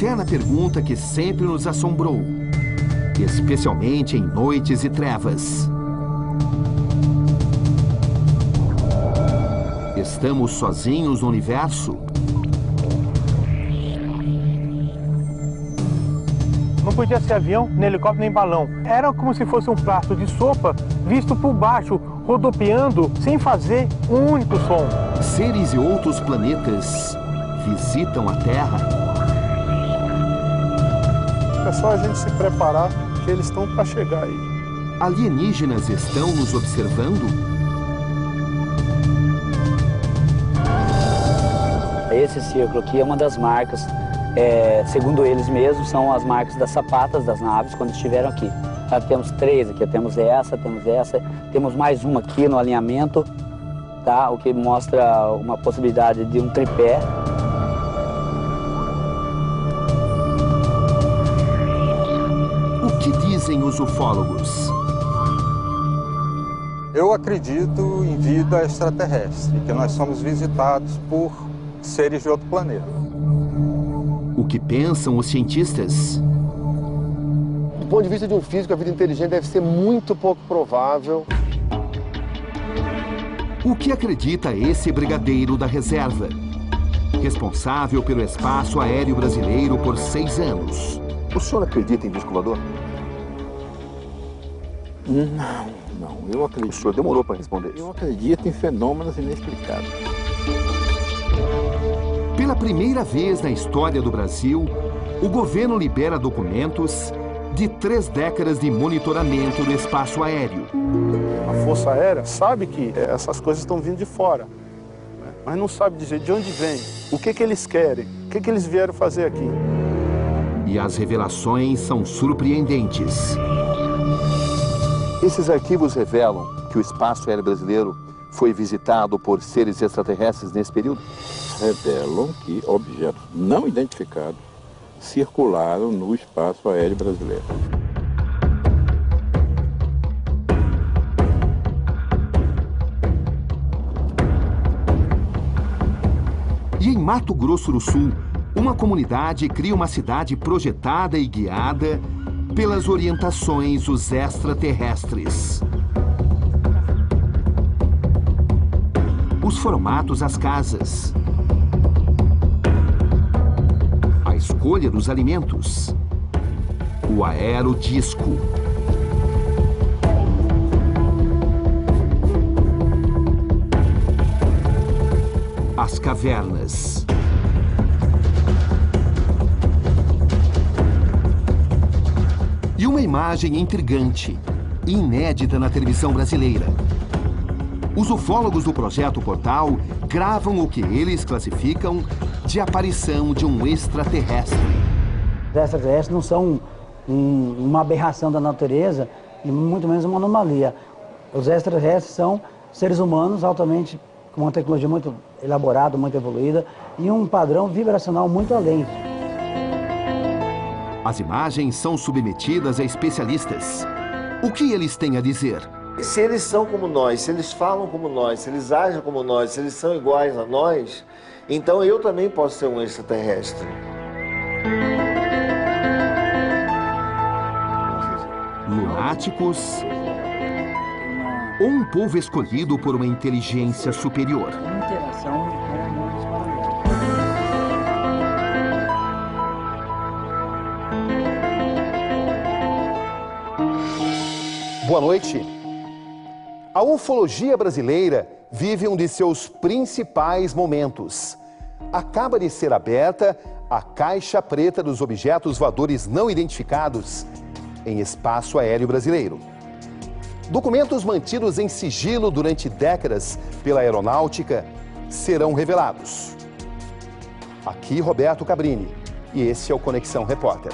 eterna pergunta que sempre nos assombrou, especialmente em noites e trevas. Estamos sozinhos no universo? Não podia ser avião, nem helicóptero, nem balão. Era como se fosse um prato de sopa visto por baixo, rodopiando, sem fazer um único som. Seres de outros planetas visitam a Terra? É só a gente se preparar, que eles estão para chegar aí. Alienígenas estão nos observando? Esse círculo aqui é uma das marcas, segundo eles mesmos, são as marcas das sapatas das naves quando estiveram aqui. Temos 3 aqui, temos essa, temos mais uma aqui no alinhamento, tá? O que mostra uma possibilidade de um tripé. O que dizem os ufólogos? Eu acredito em vida extraterrestre, que nós somos visitados por seres de outro planeta. O que pensam os cientistas? Do ponto de vista de um físico, a vida inteligente deve ser muito pouco provável. O que acredita esse brigadeiro da reserva? Responsável pelo espaço aéreo brasileiro por 6 anos. O senhor acredita em disco voador? Não, eu acredito. O senhor demorou para responder. Eu acredito em fenômenos inexplicados. Pela primeira vez na história do Brasil, o governo libera documentos de 3 décadas de monitoramento do espaço aéreo. A Força Aérea sabe que essas coisas estão vindo de fora, né? Mas não sabe dizer de onde vem, o que eles querem, o que eles vieram fazer aqui. E as revelações são surpreendentes. Esses arquivos revelam que o espaço aéreo brasileiro foi visitado por seres extraterrestres nesse período? Revelam que objetos não identificados circularam no espaço aéreo brasileiro. E em Mato Grosso do Sul, uma comunidade cria uma cidade projetada e guiada pelas orientações dos extraterrestres. Os formatos das casas. A escolha dos alimentos. O aerodisco. As cavernas. E uma imagem intrigante, inédita na televisão brasileira. Os ufólogos do Projeto Portal gravam o que eles classificam de aparição de um extraterrestre. Os extraterrestres não são uma aberração da natureza, e muito menos uma anomalia. Os extraterrestres são seres humanos altamente, com uma tecnologia muito elaborada, muito evoluída, e um padrão vibracional muito além. As imagens são submetidas a especialistas. O que eles têm a dizer? Se eles são como nós, se eles falam como nós, se eles agem como nós, se eles são iguais a nós, então eu também posso ser um extraterrestre. Lunáticos ou um povo escolhido por uma inteligência superior? Interação com mundos paralelos. Boa noite. A ufologia brasileira vive um de seus principais momentos. Acaba de ser aberta a caixa preta dos objetos voadores não identificados em espaço aéreo brasileiro. Documentos mantidos em sigilo durante décadas pela aeronáutica serão revelados. Aqui Roberto Cabrini e esse é o Conexão Repórter.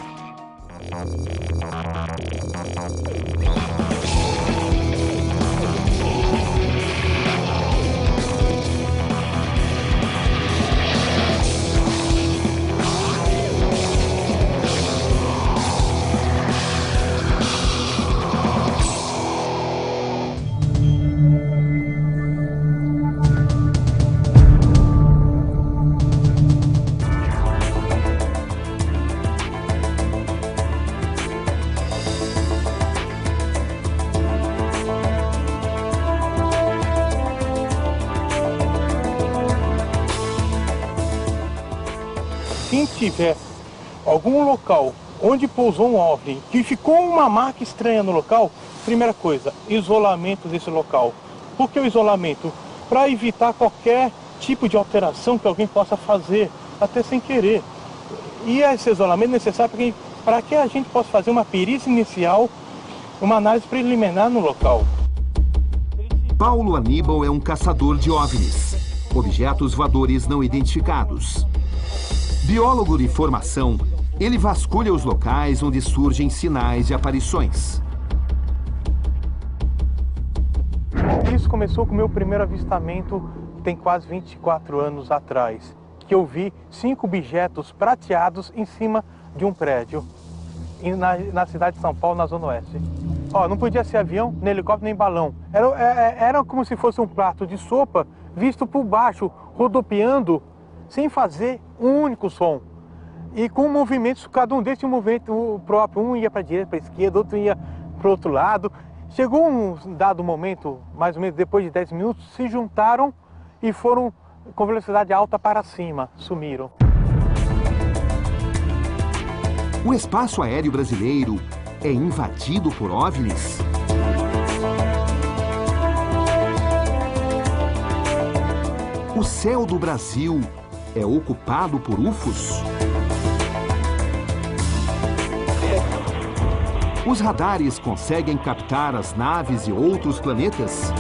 alguém tiver algum local onde pousou um OVNI, que ficou uma marca estranha no local, primeira coisa, isolamento desse local. Por que o isolamento? Para evitar qualquer tipo de alteração que alguém possa fazer, até sem querer. E esse isolamento é necessário para que a gente possa fazer uma perícia inicial, uma análise preliminar no local. Paulo Aníbal é um caçador de OVNIs, objetos voadores não identificados. Biólogo de formação, ele vasculha os locais onde surgem sinais de aparições. Isso começou com o meu primeiro avistamento, que tem quase 24 anos atrás, que eu vi 5 objetos prateados em cima de um prédio, na cidade de São Paulo, na Zona Oeste. Não podia ser avião, nem helicóptero, nem balão. Era como se fosse um prato de sopa visto por baixo, rodopiando, sem fazer um único som. E com movimentos, cada um deles tinha um movimento próprio. Um ia para a direita, para a esquerda, outro ia para o outro lado. Chegou um dado momento, mais ou menos depois de 10 minutos, se juntaram e foram com velocidade alta para cima, sumiram. O espaço aéreo brasileiro é invadido por OVNIs? O céu do Brasil é ocupado por UFOs? Os radares conseguem captar as naves de outros planetas?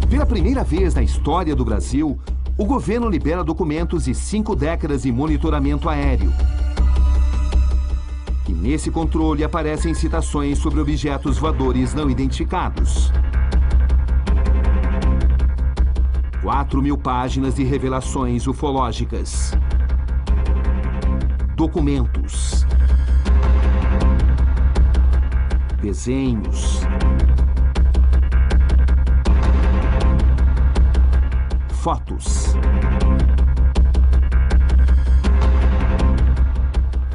Pela primeira vez na história do Brasil, o governo libera documentos de 5 décadas de monitoramento aéreo. E nesse controle aparecem citações sobre objetos voadores não identificados. 4.000 páginas de revelações ufológicas. Documentos. Desenhos. Fotos.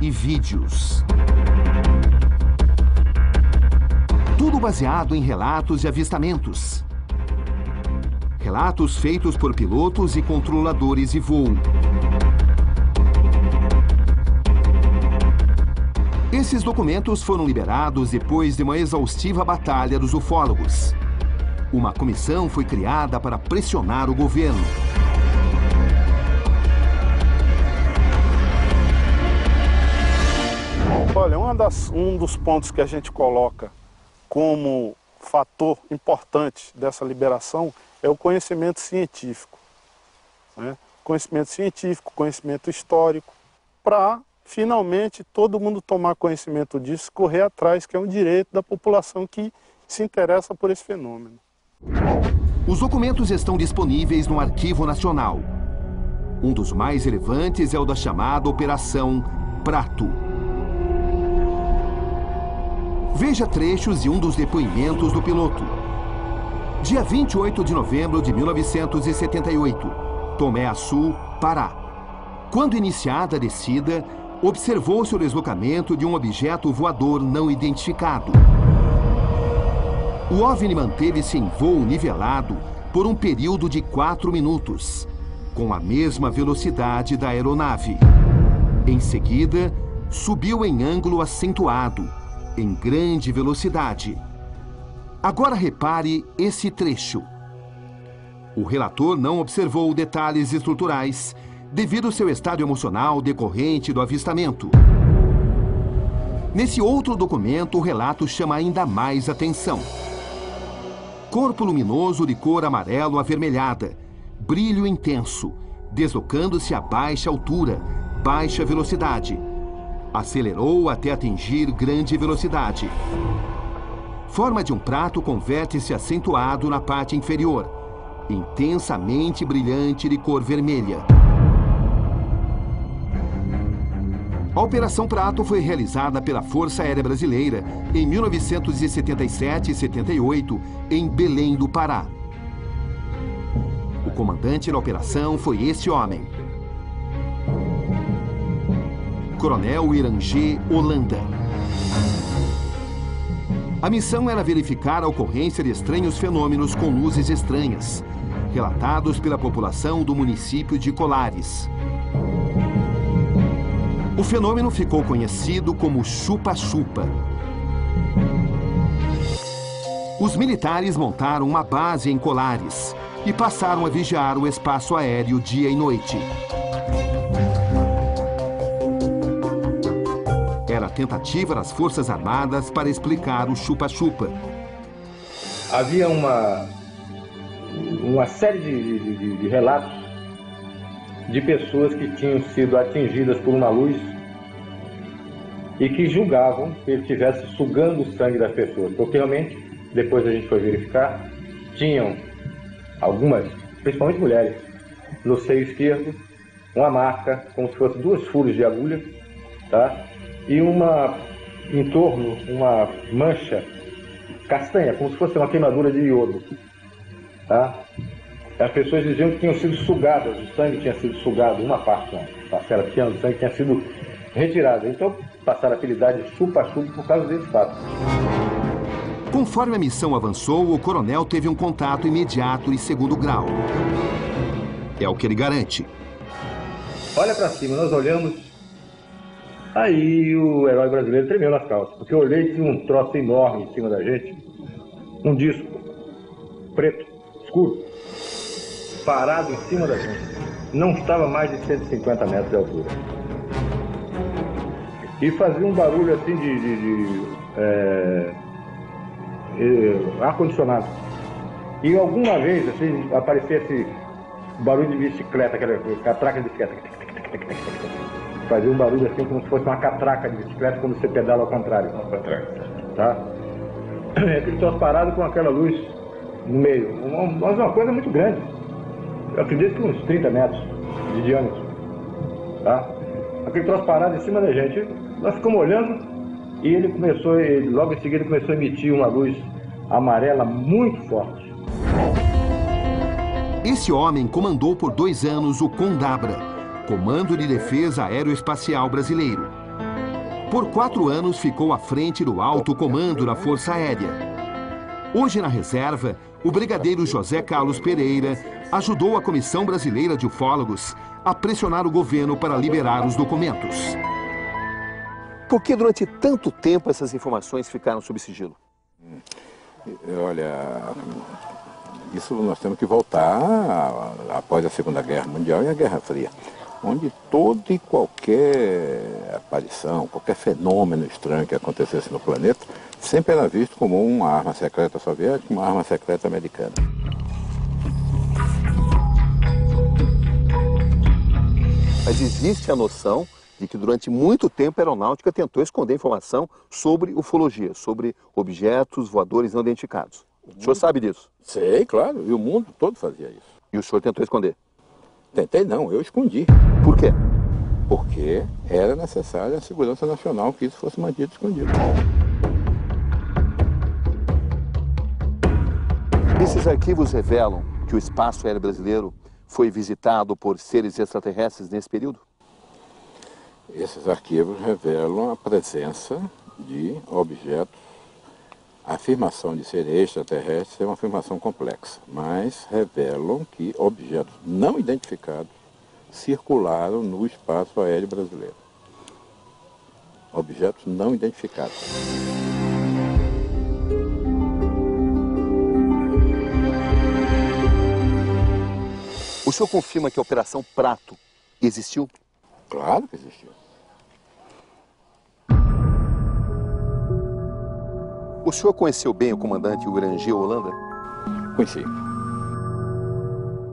E vídeos. Tudo baseado em relatos de avistamentos. Relatos feitos por pilotos e controladores de voo. Esses documentos foram liberados depois de uma exaustiva batalha dos ufólogos. Uma comissão foi criada para pressionar o governo. Olha, um dos pontos que a gente coloca como fator importante dessa liberação é o conhecimento científico. Né? Conhecimento científico, conhecimento histórico, para finalmente todo mundo tomar conhecimento disso, correr atrás, que é um direito da população que se interessa por esse fenômeno. Os documentos estão disponíveis no Arquivo Nacional. Um dos mais relevantes é o da chamada Operação Prato. Veja trechos de um dos depoimentos do piloto. Dia 28 de novembro de 1978, Tomé Açu, Pará. Quando iniciada a descida, observou-se o deslocamento de um objeto voador não identificado. O OVNI manteve-se em voo nivelado por um período de 4 minutos, com a mesma velocidade da aeronave. Em seguida, subiu em ângulo acentuado, em grande velocidade. Agora repare esse trecho. O relator não observou detalhes estruturais devido ao seu estado emocional decorrente do avistamento. Nesse outro documento, o relato chama ainda mais atenção. Corpo luminoso de cor amarelo avermelhada, brilho intenso, deslocando-se a baixa altura, baixa velocidade. Acelerou até atingir grande velocidade. Forma de um prato com vértice acentuado na parte inferior, intensamente brilhante de cor vermelha. A Operação Prato foi realizada pela Força Aérea Brasileira em 1977 e 78, em Belém do Pará. O comandante da operação foi esse homem. Coronel Irangê Holanda. A missão era verificar a ocorrência de estranhos fenômenos com luzes estranhas, relatados pela população do município de Colares. O fenômeno ficou conhecido como chupa-chupa. Os militares montaram uma base em Colares e passaram a vigiar o espaço aéreo dia e noite. Era a tentativa das Forças Armadas para explicar o chupa-chupa. Havia uma série de relatos de pessoas que tinham sido atingidas por uma luz e que julgavam que ele estivesse sugando o sangue das pessoas, porque realmente, depois a gente foi verificar, tinham algumas, principalmente mulheres, no seio esquerdo, uma marca como se fosse 2 furos de agulha, tá? E em torno, uma mancha castanha, como se fosse uma queimadura de iodo, tá? As pessoas diziam que tinham sido sugadas, o sangue tinha sido sugado, uma parte, uma parcela pequena do sangue tinha sido retirada. Então passaram a apelidar de chupa-chupa por causa desse fato. Conforme a missão avançou, o coronel teve um contato imediato e segundo grau. É o que ele garante. Olha para cima, nós olhamos, aí o herói brasileiro tremeu nas calças, porque eu olhei e tinha um troço enorme em cima da gente, um disco preto, escuro, parado em cima da gente. Não estava mais de 150 metros de altura. E fazia um barulho assim ar-condicionado. E alguma vez assim, aparecia esse barulho de bicicleta, aquela catraca de bicicleta. Fazia um barulho assim como se fosse uma catraca de bicicleta quando você pedala ao contrário. Tá? Aquele troço parado com aquela luz no meio. Uma coisa muito grande. Eu acredito que uns 30 metros de diâmetro. Tá? Aquele troço parado em cima da gente. Nós ficamos olhando e logo em seguida começou a emitir uma luz amarela muito forte. Esse homem comandou por 2 anos o CONDABRA, Comando de Defesa Aeroespacial Brasileiro. Por 4 anos ficou à frente do alto comando da Força Aérea. Hoje na reserva, o brigadeiro José Carlos Pereira ajudou a Comissão Brasileira de Ufólogos a pressionar o governo para liberar os documentos. Por que durante tanto tempo essas informações ficaram sob sigilo? Olha, isso nós temos que voltar após a Segunda Guerra Mundial e a Guerra Fria, onde toda e qualquer aparição, qualquer fenômeno estranho que acontecesse no planeta, sempre era visto como uma arma secreta soviética, uma arma secreta americana. Mas existe a noção de que durante muito tempo a aeronáutica tentou esconder informação sobre ufologia, sobre objetos voadores não identificados. O senhor sabe disso? Sei, claro, e o mundo todo fazia isso. E o senhor tentou esconder? Tentei não, eu escondi. Por quê? Porque era necessária a segurança nacional que isso fosse mantido escondido. Esses arquivos revelam que o espaço aéreo brasileiro foi visitado por seres extraterrestres nesse período? Esses arquivos revelam a presença de objetos. A afirmação de ser extraterrestre é uma afirmação complexa, mas revelam que objetos não identificados circularam no espaço aéreo brasileiro. Objetos não identificados. O senhor confirma que a Operação Prato existiu? Claro que existiu. O senhor conheceu bem o comandante Urangel Holanda? Conheci.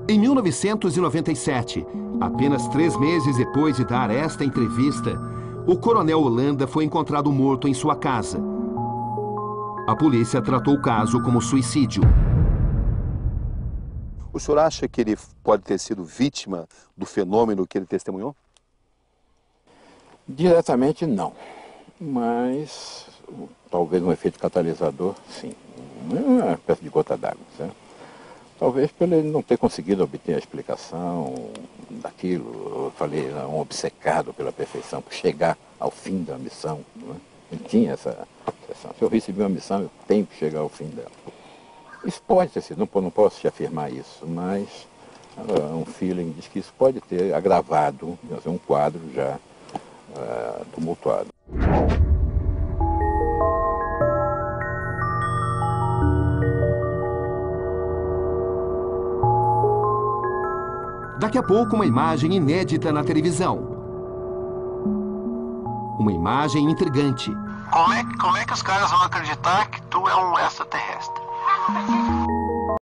Em 1997, apenas 3 meses depois de dar esta entrevista, o coronel Holanda foi encontrado morto em sua casa. A polícia tratou o caso como suicídio. O senhor acha que ele pode ter sido vítima do fenômeno que ele testemunhou? Diretamente não, mas talvez um efeito catalisador, sim. Uma espécie de gota d'água, certo? Talvez por ele não ter conseguido obter a explicação daquilo, eu falei, um obcecado pela perfeição, por chegar ao fim da missão. Né? Ele tinha essa missão. Se eu recebi uma missão, eu tenho que chegar ao fim dela. Isso pode ter sido, não posso te afirmar isso, mas um feeling diz que isso pode ter agravado, um quadro já tumultuado. Daqui a pouco, uma imagem inédita na televisão. Uma imagem intrigante. Como é que os caras vão acreditar que tu é um extraterrestre?